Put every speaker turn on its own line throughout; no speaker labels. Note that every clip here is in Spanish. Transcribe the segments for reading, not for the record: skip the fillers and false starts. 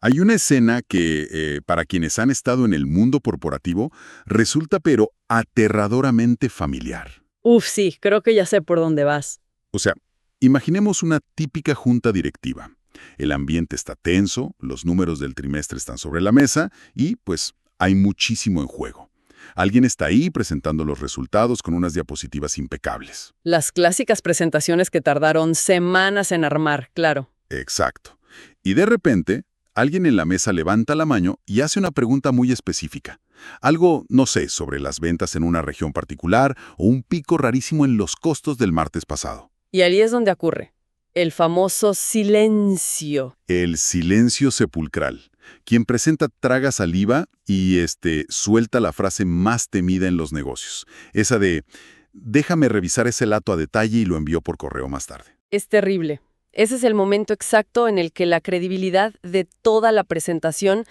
Hay una escena que, para quienes han estado en el mundo corporativo, resulta pero aterradoramente familiar.
Uf, sí, creo que ya sé por dónde vas.
O sea, imaginemos una típica junta directiva. El ambiente está tenso, los números del trimestre están sobre la mesa y, pues, hay muchísimo en juego. Alguien está ahí presentando los resultados con unas diapositivas impecables.
Las clásicas presentaciones que tardaron semanas en armar, claro.
Exacto. Y de repente, alguien en la mesa levanta la mano y hace una pregunta muy específica. Algo, no sé, sobre las ventas en una región particular o un pico rarísimo en los costos del martes pasado.
Y ahí es donde ocurre el famoso silencio.
El silencio sepulcral. Quien presenta traga saliva y suelta la frase más temida en los negocios. Esa de, déjame revisar ese lato a detalle y lo envío por correo más tarde.
Es terrible. Ese es el momento exacto en el que la credibilidad de toda la presentación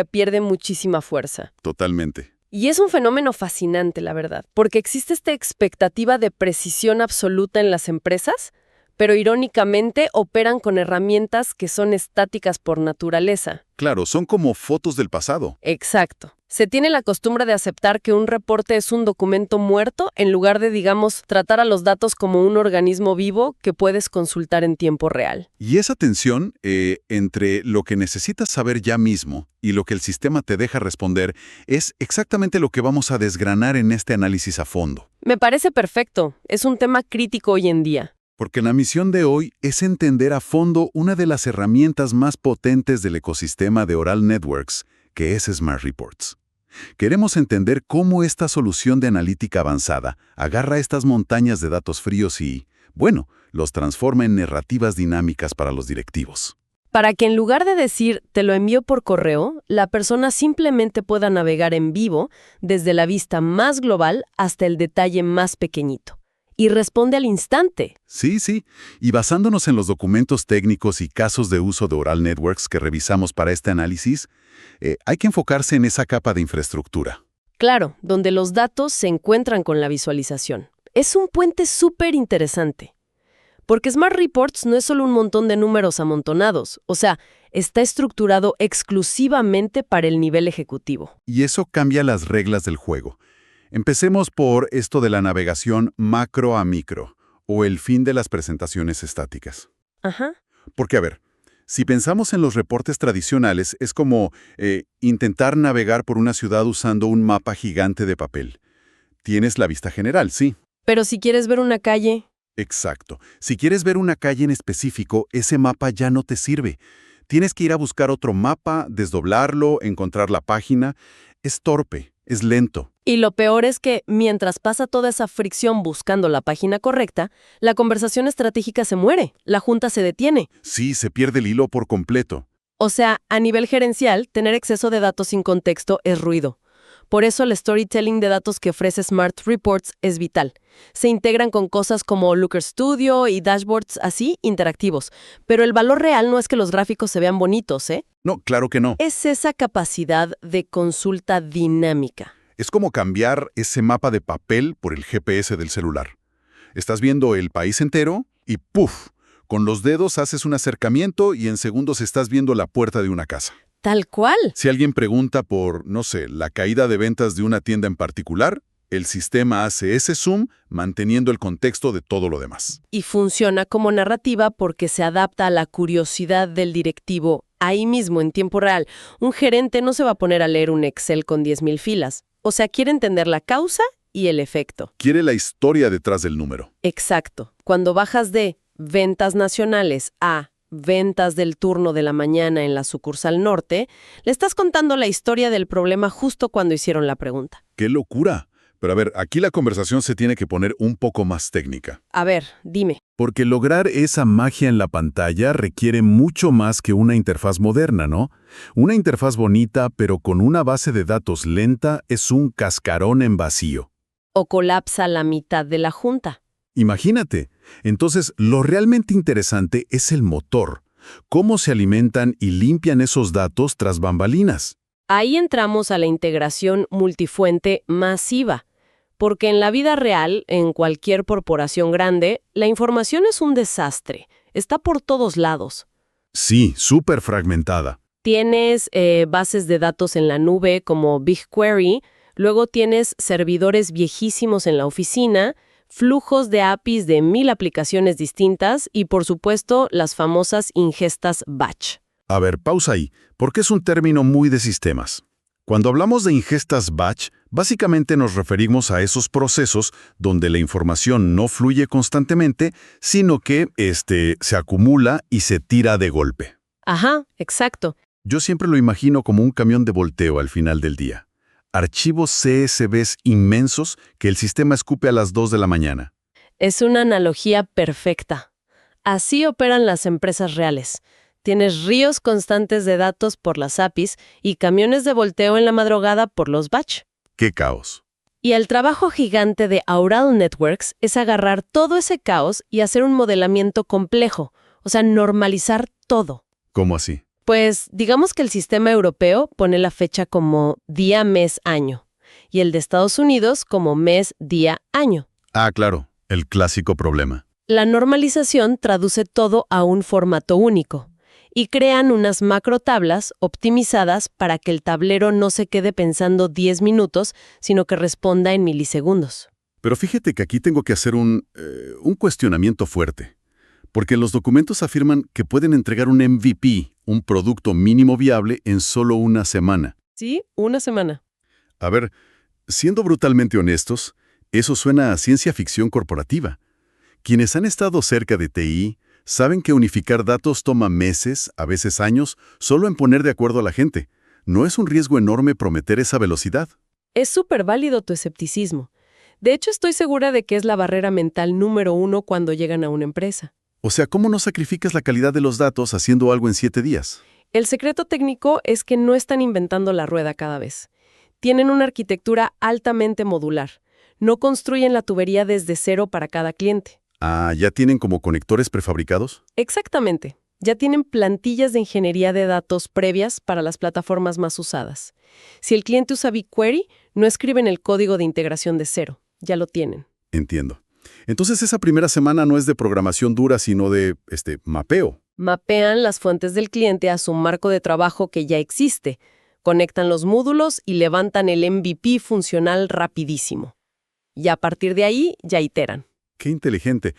pierde muchísima fuerza.
Totalmente.
Y es un fenómeno fascinante, la verdad, porque existe esta expectativa de precisión absoluta en las empresas, pero irónicamente operan con herramientas que son estáticas por naturaleza.
Claro, son como fotos del pasado.
Exacto. Se tiene la costumbre de aceptar que un reporte es un documento muerto en lugar de, digamos, tratar a los datos como un organismo vivo que puedes consultar en tiempo real.
Y esa tensión entre lo que necesitas saber ya mismo y lo que el sistema te deja responder es exactamente lo que vamos a desgranar en este análisis a fondo.
Me parece perfecto. Es un tema crítico hoy en día.
Porque la misión de hoy es entender a fondo una de las herramientas más potentes del ecosistema de Oral Networks, que es Smart Reports. Queremos entender cómo esta solución de analítica avanzada agarra estas montañas de datos fríos y, bueno, los transforma en narrativas dinámicas para los directivos.
Para que en lugar de decir «te lo envío por correo», la persona simplemente pueda navegar en vivo desde la vista más global hasta el detalle más pequeñito. Y responde al instante.
Sí, y basándonos en los documentos técnicos y casos de uso de Oral Networks que revisamos para este análisis, hay que enfocarse en esa capa de infraestructura.
Claro, donde los datos se encuentran con la visualización. Es un puente súper interesante. Porque Smart Reports no es solo un montón de números amontonados, está estructurado exclusivamente para el nivel ejecutivo.
Y eso cambia las reglas del juego. Empecemos por esto de la navegación macro a micro, o el fin de las presentaciones estáticas.
Ajá.
Porque, a ver, si pensamos en los reportes tradicionales, es como intentar navegar por una ciudad usando un mapa gigante de papel. Tienes la vista general, sí.
Pero si quieres ver una calle...
Exacto. Si quieres ver una calle en específico, ese mapa ya no te sirve. Tienes que ir a buscar otro mapa, desdoblarlo, encontrar la página. Es torpe, es lento.
Y lo peor es que, mientras pasa toda esa fricción buscando la página correcta, la conversación estratégica se muere, la junta se detiene.
Sí, se pierde el hilo por completo.
A nivel gerencial, tener exceso de datos sin contexto es ruido. Por eso el storytelling de datos que ofrece Smart Reports es vital. Se integran con cosas como Looker Studio y dashboards así interactivos. Pero el valor real no es que los gráficos se vean bonitos, ¿eh?
No, claro que no.
Es esa capacidad de consulta dinámica.
Es como cambiar ese mapa de papel por el GPS del celular. Estás viendo el país entero y ¡puf! Con los dedos haces un acercamiento y en segundos estás viendo la puerta de una casa.
Tal cual.
Si alguien pregunta por, no sé, la caída de ventas de una tienda en particular, el sistema hace ese zoom manteniendo el contexto de todo lo demás.
Y funciona como narrativa porque se adapta a la curiosidad del directivo ahí mismo, en tiempo real. Un gerente no se va a poner a leer un Excel con 10,000 filas. Quiere entender la causa y el efecto.
Quiere la historia detrás del número.
Exacto. Cuando bajas de ventas nacionales a ventas del turno de la mañana en la sucursal norte, le estás contando la historia del problema justo cuando hicieron la pregunta.
¡Qué locura! Pero a ver, aquí la conversación se tiene que poner un poco más técnica.
A ver, dime.
Porque lograr esa magia en la pantalla requiere mucho más que una interfaz moderna, ¿no? Una interfaz bonita, pero con una base de datos lenta, es un cascarón en vacío.
O colapsa la mitad de la junta.
Imagínate. Entonces, lo realmente interesante es el motor. Cómo se alimentan y limpian esos datos tras bambalinas.
Ahí entramos a la integración multifuente masiva. Porque en la vida real, en cualquier corporación grande, la información es un desastre. Está por todos lados.
Sí, súper fragmentada.
Tienes bases de datos en la nube como BigQuery, luego tienes servidores viejísimos en la oficina, flujos de APIs de 1000 aplicaciones distintas y, por supuesto, las famosas ingestas batch.
A ver, pausa ahí, porque es un término muy de sistemas. Cuando hablamos de ingestas batch, básicamente nos referimos a esos procesos donde la información no fluye constantemente, sino que se acumula y se tira de golpe.
Ajá, exacto.
Yo siempre lo imagino como un camión de volteo al final del día. Archivos CSVs inmensos que el sistema escupe a las 2 de la mañana.
Es una analogía perfecta. Así operan las empresas reales. Tienes ríos constantes de datos por las APIs y camiones de volteo en la madrugada por los batch.
¡Qué caos!
Y el trabajo gigante de Aural Networks es agarrar todo ese caos y hacer un modelamiento complejo, o sea, normalizar todo.
¿Cómo así?
Pues digamos que el sistema europeo pone la fecha como día, mes, año, y el de Estados Unidos como mes, día, año.
Ah, claro, el clásico problema.
La normalización traduce todo a un formato único y crean unas macrotablas optimizadas para que el tablero no se quede pensando 10 minutos, sino que responda en milisegundos.
Pero fíjate que aquí tengo que hacer un cuestionamiento fuerte, porque los documentos afirman que pueden entregar un MVP, un producto mínimo viable, en solo una semana.
Sí, una semana.
A ver, siendo brutalmente honestos, eso suena a ciencia ficción corporativa. Quienes han estado cerca de TI saben que unificar datos toma meses, a veces años, solo en poner de acuerdo a la gente. ¿No es un riesgo enorme prometer esa velocidad?
Es súper válido tu escepticismo. De hecho, estoy segura de que es la barrera mental número 1 cuando llegan a una empresa.
O sea, ¿cómo no sacrificas la calidad de los datos haciendo algo en 7 días?
El secreto técnico es que no están inventando la rueda cada vez. Tienen una arquitectura altamente modular. No construyen la tubería desde cero para cada cliente.
Ah, ¿ya tienen como conectores prefabricados?
Exactamente. Ya tienen plantillas de ingeniería de datos previas para las plataformas más usadas. Si el cliente usa BigQuery, no escriben el código de integración de cero. Ya lo tienen.
Entiendo. Entonces esa primera semana no es de programación dura, sino de, mapeo.
Mapean las fuentes del cliente a su marco de trabajo que ya existe, conectan los módulos y levantan el MVP funcional rapidísimo. Y a partir de ahí, ya iteran.
¡Qué inteligente!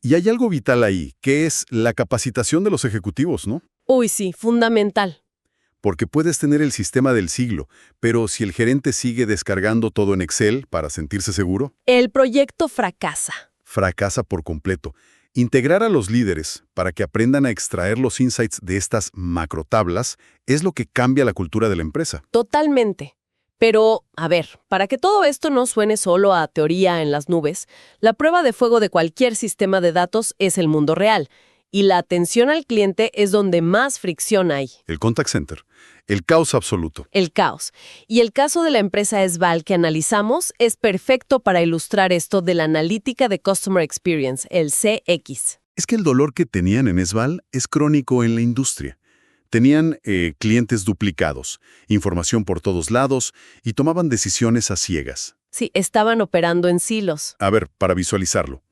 Y hay algo vital ahí, que es la capacitación de los ejecutivos, ¿no?
Uy, sí, fundamental.
Porque puedes tener el sistema del siglo, pero si el gerente sigue descargando todo en Excel para sentirse seguro,
El proyecto fracasa.
fracasa por completo. Integrar a los líderes para que aprendan a extraer los insights de estas macrotablas es lo que cambia la cultura de la empresa.
Totalmente. Pero, a ver, para que todo esto no suene solo a teoría en las nubes, la prueba de fuego de cualquier sistema de datos es el mundo real, y la atención al cliente es donde más fricción hay.
El contact center, el caos absoluto.
El caos. Y el caso de la empresa Esval que analizamos es perfecto para ilustrar esto de la analítica de Customer Experience, el CX.
Es que el dolor que tenían en Esval es crónico en la industria. Tenían clientes duplicados, información por todos lados y tomaban decisiones a ciegas.
Sí, estaban operando en silos.
A ver, para visualizarlo.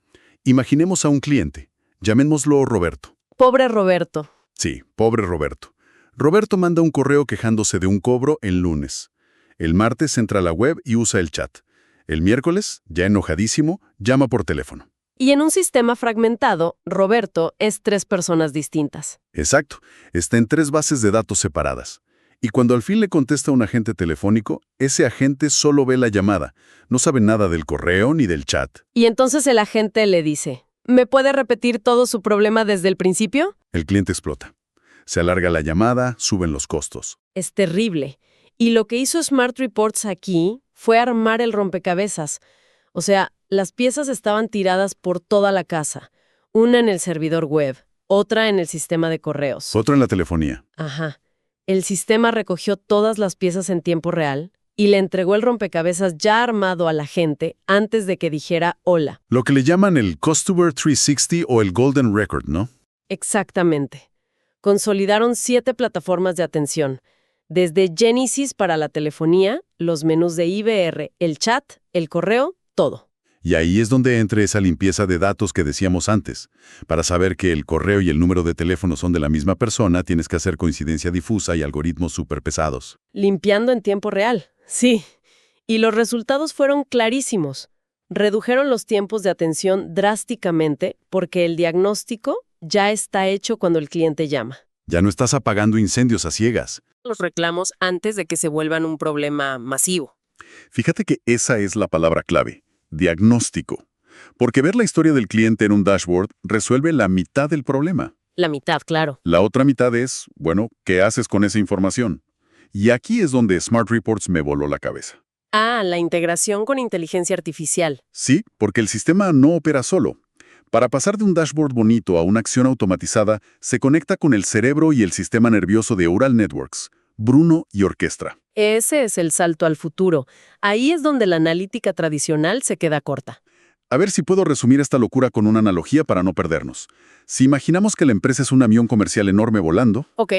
Imaginemos a un cliente. Llamémoslo Roberto.
Pobre Roberto.
Sí, pobre Roberto. Roberto manda un correo quejándose de un cobro el lunes. El martes entra a la web y usa el chat. El miércoles, ya enojadísimo, llama por teléfono.
Y en un sistema fragmentado, Roberto es 3 personas distintas.
Exacto, está en 3 bases de datos separadas. Y cuando al fin le contesta un agente telefónico, ese agente solo ve la llamada, no sabe nada del correo ni del chat.
Y entonces el agente le dice, ¿me puede repetir todo su problema desde el principio?
El cliente explota. Se alarga la llamada, suben los costos.
Es terrible. Y lo que hizo Smart Reports aquí fue armar el rompecabezas. O sea, las piezas estaban tiradas por toda la casa. Una en el servidor web, otra en el sistema de correos.
Otro en la telefonía.
Ajá. El sistema recogió todas las piezas en tiempo real y le entregó el rompecabezas ya armado a la gente antes de que dijera hola.
Lo que le llaman el Customer 360 o el Golden Record, ¿no?
Exactamente. Consolidaron 7 plataformas de atención, desde Genesis para la telefonía, los menús de IVR, el chat, el correo, todo.
Y ahí es donde entra esa limpieza de datos que decíamos antes. Para saber que el correo y el número de teléfono son de la misma persona, tienes que hacer coincidencia difusa y algoritmos súper pesados.
Limpiando en tiempo real. Sí. Y los resultados fueron clarísimos. Redujeron los tiempos de atención drásticamente porque el diagnóstico ya está hecho cuando el cliente llama.
Ya no estás apagando incendios a ciegas.
Los reclamos antes de que se vuelvan un problema masivo.
Fíjate que esa es la palabra clave, diagnóstico. Porque ver la historia del cliente en un dashboard resuelve la mitad del problema.
La mitad, claro.
La otra mitad es, bueno, ¿qué haces con esa información? Y aquí es donde Smart Reports me voló la cabeza.
Ah, la integración con inteligencia artificial.
Sí, porque el sistema no opera solo. Para pasar de un dashboard bonito a una acción automatizada, se conecta con el cerebro y el sistema nervioso de Neural Networks, Bruno y Orquestra.
Ese es el salto al futuro. Ahí es donde la analítica tradicional se queda corta.
A ver si puedo resumir esta locura con una analogía para no perdernos. Si imaginamos que la empresa es un avión comercial enorme volando,
Ok.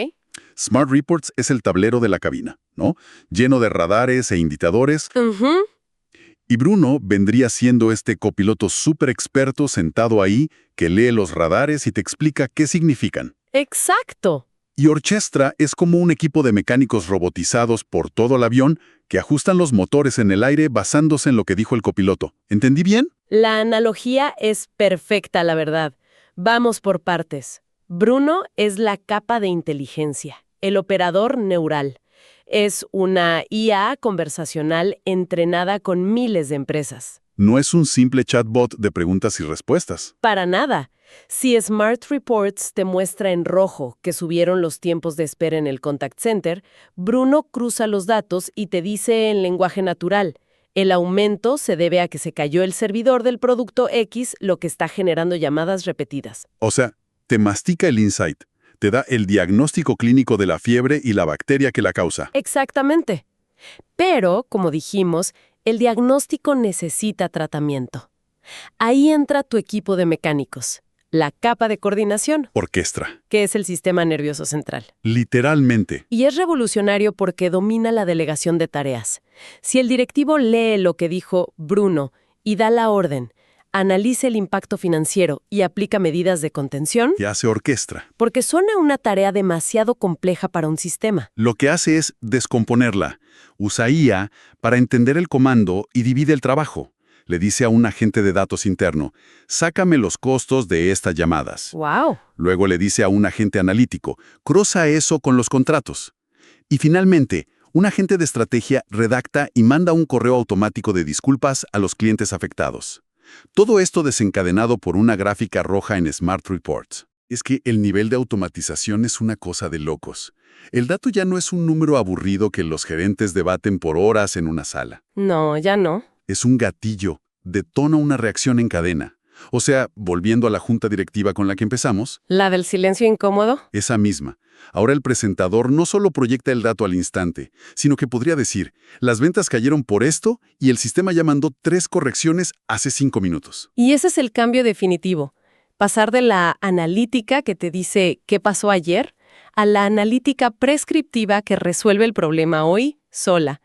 Smart Reports es el tablero de la cabina, ¿no? Lleno de radares e indicadores.
Ujú.
Y Bruno vendría siendo este copiloto súper experto sentado ahí que lee los radares y te explica qué significan.
Exacto.
Y Orquestra es como un equipo de mecánicos robotizados por todo el avión que ajustan los motores en el aire basándose en lo que dijo el copiloto. ¿Entendí bien?
La analogía es perfecta, la verdad. Vamos por partes. Bruno es la capa de inteligencia, el operador neural. Es una IA conversacional entrenada con miles de empresas.
No es un simple chatbot de preguntas y respuestas.
Para nada. Si Smart Reports te muestra en rojo que subieron los tiempos de espera en el contact center, Bruno cruza los datos y te dice en lenguaje natural: el aumento se debe a que se cayó el servidor del producto X, lo que está generando llamadas repetidas.
O sea, te mastica el insight, te da el diagnóstico clínico de la fiebre y la bacteria que la causa.
Exactamente. Pero, como dijimos, el diagnóstico necesita tratamiento. Ahí entra tu equipo de mecánicos, la capa de coordinación,
Orquestra.
que es el sistema nervioso central.
Literalmente.
Y es revolucionario porque domina la delegación de tareas. Si el directivo lee lo que dijo Bruno y da la orden, analiza el impacto financiero y aplica medidas de contención,
¿Qué hace Orquestra?
porque suena una tarea demasiado compleja para un sistema.
Lo que hace es descomponerla. Usa IA para entender el comando y divide el trabajo. Le dice a un agente de datos interno: sácame los costos de estas llamadas.
¡Wow!
Luego le dice a un agente analítico: cruza eso con los contratos. Y finalmente, un agente de estrategia redacta y manda un correo automático de disculpas a los clientes afectados. Todo esto desencadenado por una gráfica roja en Smart Reports. Es que el nivel de automatización es una cosa de locos. El dato ya no es un número aburrido que los gerentes debaten por horas en una sala.
No, ya no.
Es un gatillo, detona una reacción en cadena. O sea, volviendo a la junta directiva con la que empezamos,
¿La del silencio incómodo?
esa misma. Ahora el presentador no solo proyecta el dato al instante, sino que podría decir: las ventas cayeron por esto y el sistema ya mandó 3 correcciones hace 5 minutos.
Y ese es el cambio definitivo. Pasar de la analítica que te dice qué pasó ayer a la analítica prescriptiva que resuelve el problema hoy sola.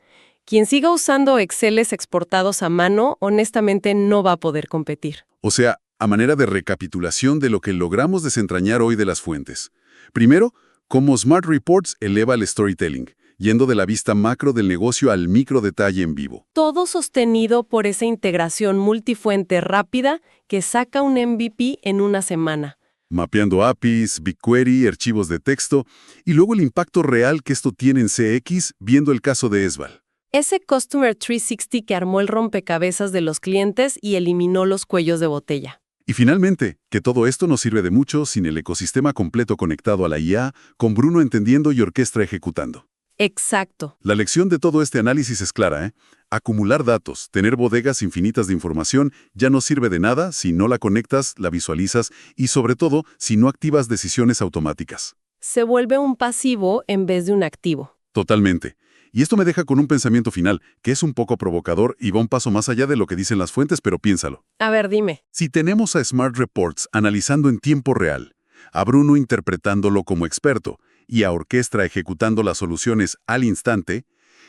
Quien siga usando Exceles exportados a mano, honestamente no va a poder competir.
O sea, a manera de recapitulación de lo que logramos desentrañar hoy de las fuentes. Primero, cómo Smart Reports eleva el storytelling, yendo de la vista macro del negocio al micro detalle en vivo.
Todo sostenido por esa integración multifuente rápida que saca un MVP en una semana.
Mapeando APIs, BigQuery, archivos de texto, y luego el impacto real que esto tiene en CX, viendo el caso de Esval.
Ese Customer 360 que armó el rompecabezas de los clientes y eliminó los cuellos de botella.
Y finalmente, que todo esto no sirve de mucho sin el ecosistema completo conectado a la IA, con Bruno entendiendo y Orquestra ejecutando.
Exacto.
La lección de todo este análisis es clara, ¿eh? Acumular datos, tener bodegas infinitas de información, ya no sirve de nada si no la conectas, la visualizas y, sobre todo, si no activas decisiones automáticas.
Se vuelve un pasivo en vez de un activo.
Totalmente. Y esto me deja con un pensamiento final, que es un poco provocador y va un paso más allá de lo que dicen las fuentes, pero piénsalo.
A ver, dime.
Si tenemos a Smart Reports analizando en tiempo real, a Bruno interpretándolo como experto y a Orquestra ejecutando las soluciones al instante,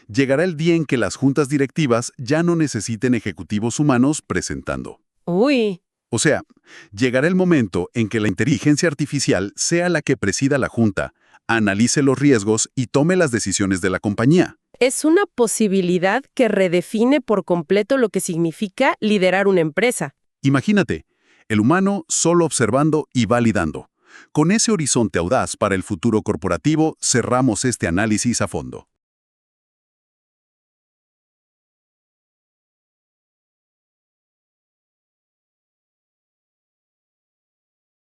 Llegará el día en que las juntas directivas ya no necesiten ejecutivos humanos presentando.
Uy,
O sea, llegará el momento en que la inteligencia artificial sea la que presida la junta, analice los riesgos y tome las decisiones de la compañía.
es una posibilidad que redefine por completo lo que significa liderar una empresa.
Imagínate, el humano solo observando y validando. Con ese horizonte audaz para el futuro corporativo, cerramos este análisis a fondo.